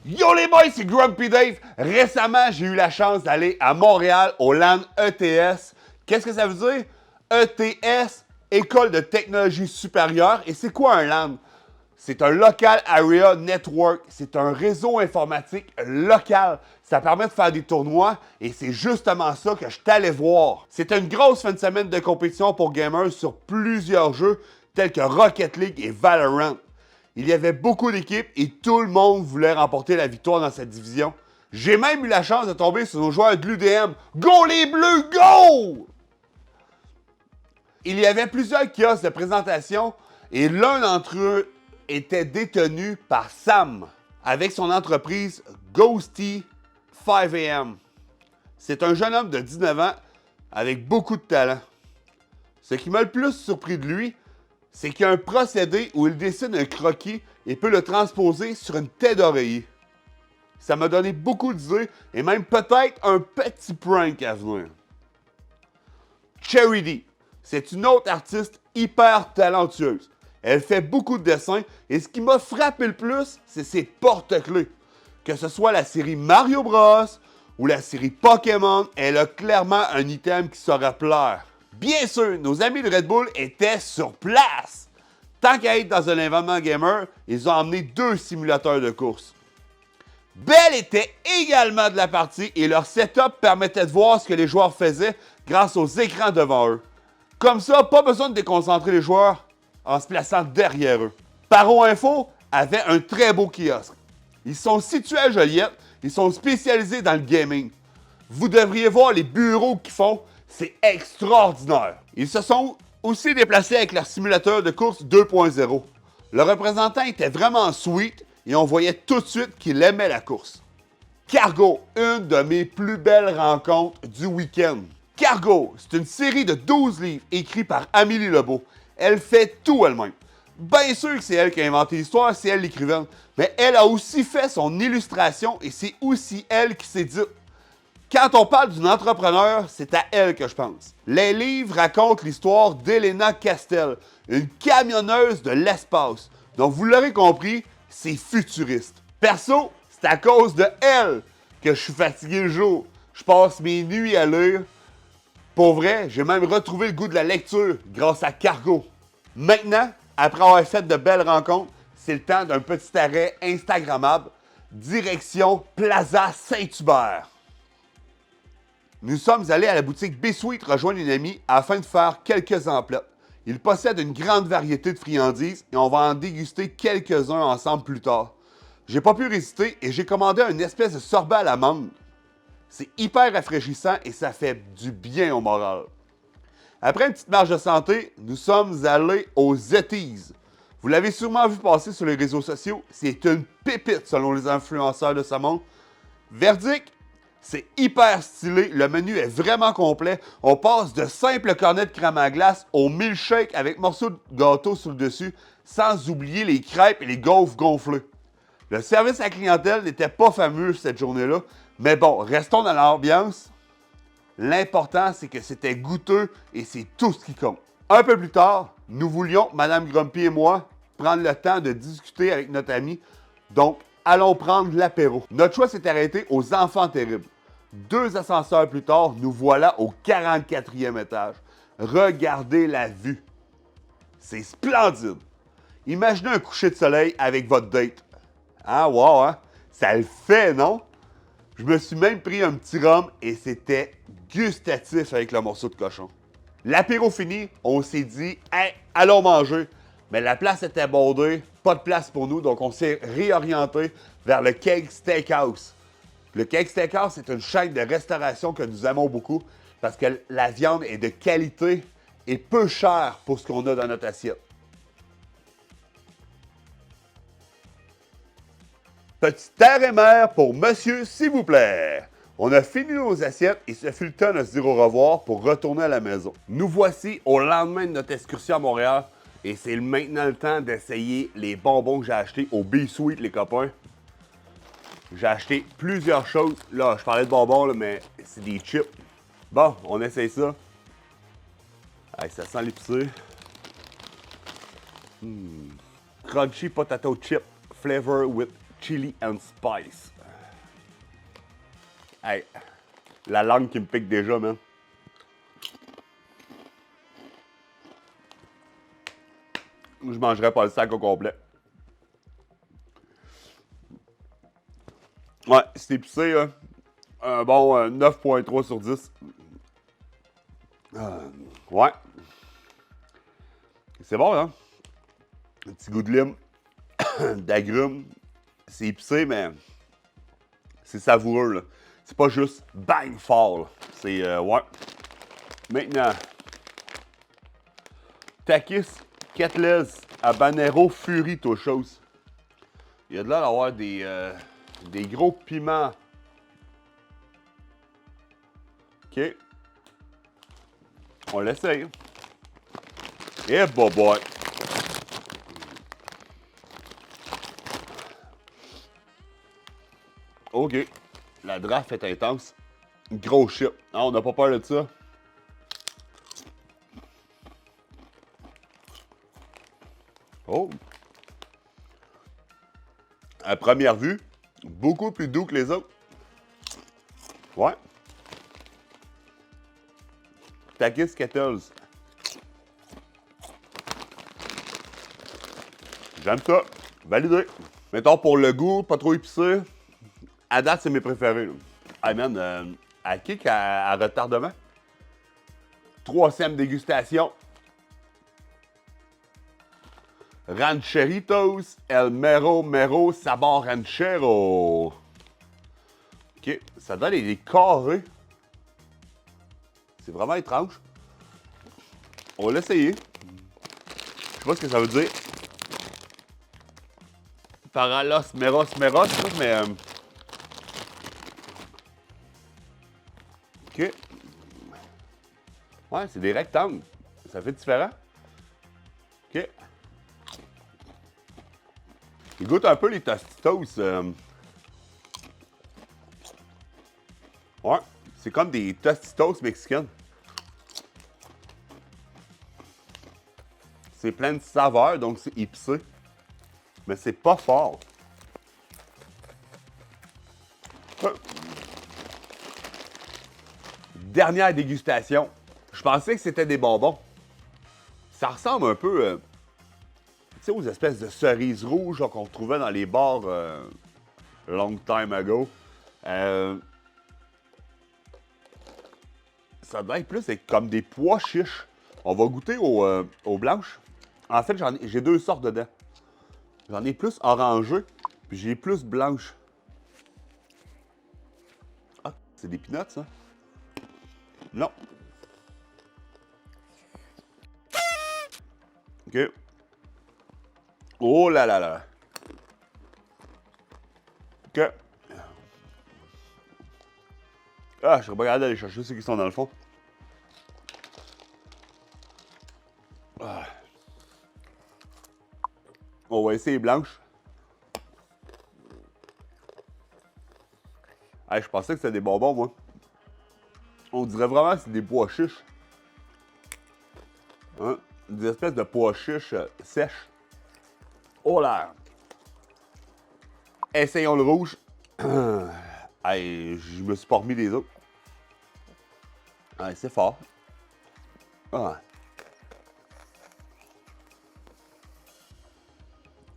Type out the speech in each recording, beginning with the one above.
Yo les boys, c'est Grumpy Dave. Récemment, j'ai eu la chance d'aller à Montréal au LAN ETS. Qu'est-ce que ça veut dire? ETS, École de technologie supérieure. Et c'est quoi un LAN? C'est un Local Area Network. C'est un réseau informatique local. Ça permet de faire des tournois et c'est justement ça que je t'allais voir. C'était une grosse fin de semaine de compétition pour gamers sur plusieurs jeux tels que Rocket League et Valorant. Il y avait beaucoup d'équipes et tout le monde voulait remporter la victoire dans cette division. J'ai même eu la chance de tomber sur nos joueurs de l'UDM. Go les Bleus, go! Il y avait plusieurs kiosques de présentation et l'un d'entre eux était détenu par Sam avec son entreprise Ghosty 5am. C'est un jeune homme de 19 ans avec beaucoup de talent. Ce qui m'a le plus surpris de lui, c'est qu'il y a un procédé où il dessine un croquis et peut le transposer sur une tête d'oreiller. Ça m'a donné beaucoup d'idées et même peut-être un petit prank à venir. Charity, c'est une autre artiste hyper talentueuse. Elle fait beaucoup de dessins et ce qui m'a frappé le plus, c'est ses porte-clés. Que ce soit la série Mario Bros ou la série Pokémon, elle a clairement un item qui saura plaire. Bien sûr, nos amis de Red Bull étaient sur place. Tant qu'à être dans un événement gamer, ils ont emmené 2 simulateurs de course. Bell était également de la partie et leur setup permettait de voir ce que les joueurs faisaient grâce aux écrans devant eux. Comme ça, pas besoin de déconcentrer les joueurs en se plaçant derrière eux. Paro Info avait un très beau kiosque. Ils sont situés à Joliette, ils sont spécialisés dans le gaming. Vous devriez voir les bureaux qu'ils font, c'est extraordinaire. Ils se sont aussi déplacés avec leur simulateur de course 2.0. Le représentant était vraiment sweet et on voyait tout de suite qu'il aimait la course. Cargo, une de mes plus belles rencontres du week-end. Cargo, c'est une série de 12 livres écrits par Amélie Lebeau. Elle fait tout elle-même. Bien sûr que c'est elle qui a inventé l'histoire, c'est elle l'écrivaine, mais elle a aussi fait son illustration et c'est aussi elle qui s'est dit. Quand on parle d'une entrepreneur, c'est à elle que je pense. Les livres racontent l'histoire d'Elena Castel, une camionneuse de l'espace. Donc vous l'aurez compris, c'est futuriste. Perso, c'est à cause de elle que je suis fatigué le jour. Je passe mes nuits à lire. Pour vrai, j'ai même retrouvé le goût de la lecture grâce à Cargo. Maintenant, après avoir fait de belles rencontres, c'est le temps d'un petit arrêt instagrammable, direction Plaza Saint-Hubert. Nous sommes allés à la boutique B-Sweet rejoindre une amie afin de faire quelques emplettes. Il possède une grande variété de friandises et on va en déguster quelques-uns ensemble plus tard. J'ai pas pu résister et j'ai commandé une espèce de sorbet à la menthe. C'est hyper rafraîchissant et ça fait du bien au moral. Après une petite marche de santé, nous sommes allés aux Zetties. Vous l'avez sûrement vu passer sur les réseaux sociaux, c'est une pépite selon les influenceurs de ce monde. Verdict, c'est hyper stylé, le menu est vraiment complet. On passe de simples cornets de crème à glace au milkshake avec morceaux de gâteau sur le dessus, sans oublier les crêpes et les gaufres gonflées. Le service à la clientèle n'était pas fameux cette journée-là, mais bon, restons dans l'ambiance. L'important, c'est que c'était goûteux et c'est tout ce qui compte. Un peu plus tard, nous voulions, Mme Grumpy et moi, prendre le temps de discuter avec notre ami. Donc, allons prendre l'apéro. Notre choix s'est arrêté aux Enfants Terribles. 2 ascenseurs plus tard, nous voilà au 44e étage. Regardez la vue. C'est splendide. Imaginez un coucher de soleil avec votre date. Ah, wow, hein? Ça le fait, non? Je me suis même pris un petit rhum et c'était gustatif avec le morceau de cochon. L'apéro fini, on s'est dit, hey, allons manger. Mais la place était bondée, pas de place pour nous, donc on s'est réorienté vers le Cake Steakhouse. Le Cake Steakhouse, c'est une chaîne de restauration que nous aimons beaucoup parce que la viande est de qualité et peu chère pour ce qu'on a dans notre assiette. Petit terre et mer pour monsieur, s'il vous plaît. On a fini nos assiettes et ce fut le temps de se dire au revoir pour retourner à la maison. Nous voici au lendemain de notre excursion à Montréal et c'est maintenant le temps d'essayer les bonbons que j'ai achetés au B-Sweet, les copains. J'ai acheté plusieurs choses. Là, je parlais de bonbons, là, mais c'est des chips. Bon, on essaye ça. Allez, ça sent l'épicé. Crunchy potato chip flavor with chili and spice. Hey, la langue qui me pique déjà, man. Je mangerais pas le sac au complet. Ouais, c'est épicé, hein. Un bon 9.3 sur 10. Ouais. C'est bon, hein? Un petit goût de lime, d'agrumes. C'est épicé, mais c'est savoureux, là. C'est pas juste bang fort, c'est, ouais. Maintenant, Takis Kettlez Habanero Fury Tochos. Il y a de là d'avoir des gros piments. OK. On l'essaye. Et boy. OK. La draft est intense. Gros shit. Ah, on n'a pas peur de ça. Oh. À première vue, beaucoup plus doux que les autres. Ouais. Takis Kettles. J'aime ça. Validé. Mettons pour le goût, pas trop épicé. À date, c'est mes préférés. Là. Hey man, à kick à retardement. 3e dégustation. Rancheritos El Mero Sabor Ranchero. OK, ça donne des carrés. C'est vraiment étrange. On va l'essayer. Je sais pas ce que ça veut dire. Paralos Meros, mais... OK. Ouais, c'est des rectangles. Ça fait différent. OK. Il goûte un peu les Tostitos. Ouais, c'est comme des Tostitos mexicaines. C'est plein de saveurs, donc c'est épicé. Mais c'est pas fort. Dernière dégustation. Je pensais que c'était des bonbons. Ça ressemble un peu, tu sais, aux espèces de cerises rouges qu'on trouvait dans les bars long time ago. Ça doit être plus comme des pois chiches. On va goûter aux blanches. En fait, j'ai deux sortes dedans. J'en ai plus orangé, puis j'ai plus blanche. Ah, c'est des peanuts, ça? Non. OK. Oh là là là. OK. Ah, je serais pas capable d'aller chercher ceux qui sont dans le fond. Ah. On va essayer les blanches. Hey, je pensais que c'était des bonbons, moi. On dirait vraiment que c'est des pois chiches. Hein? Des espèces de pois chiches sèches. Oh là! Essayons le rouge. Hey, je me suis pas remis les autres. Hey, c'est fort. Ah.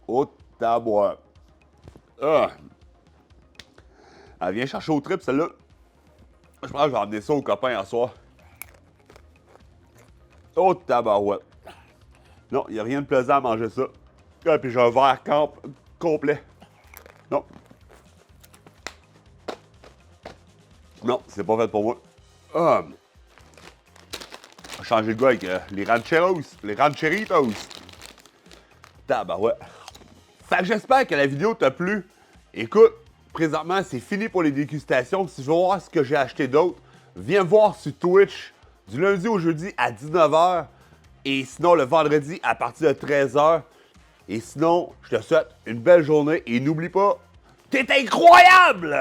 Oh, taboire. Ah. Elle vient chercher au trip, celle-là. Je pense que je vais emmener ça aux copains en soir. Oh, tabarouette. Non, il n'y a rien de plaisant à manger ça. Ah, puis j'ai un verre complet. Non. Non, c'est pas fait pour moi. Ah. On va changer le goût avec les rancheros, les rancheritos. Tabarouette. Fait que j'espère que la vidéo t'a plu. Écoute, présentement, c'est fini pour les dégustations. Si je veux voir ce que j'ai acheté d'autre, viens voir sur Twitch du lundi au jeudi à 19h. Et sinon, le vendredi à partir de 13h. Et sinon, je te souhaite une belle journée. Et n'oublie pas, t'es incroyable!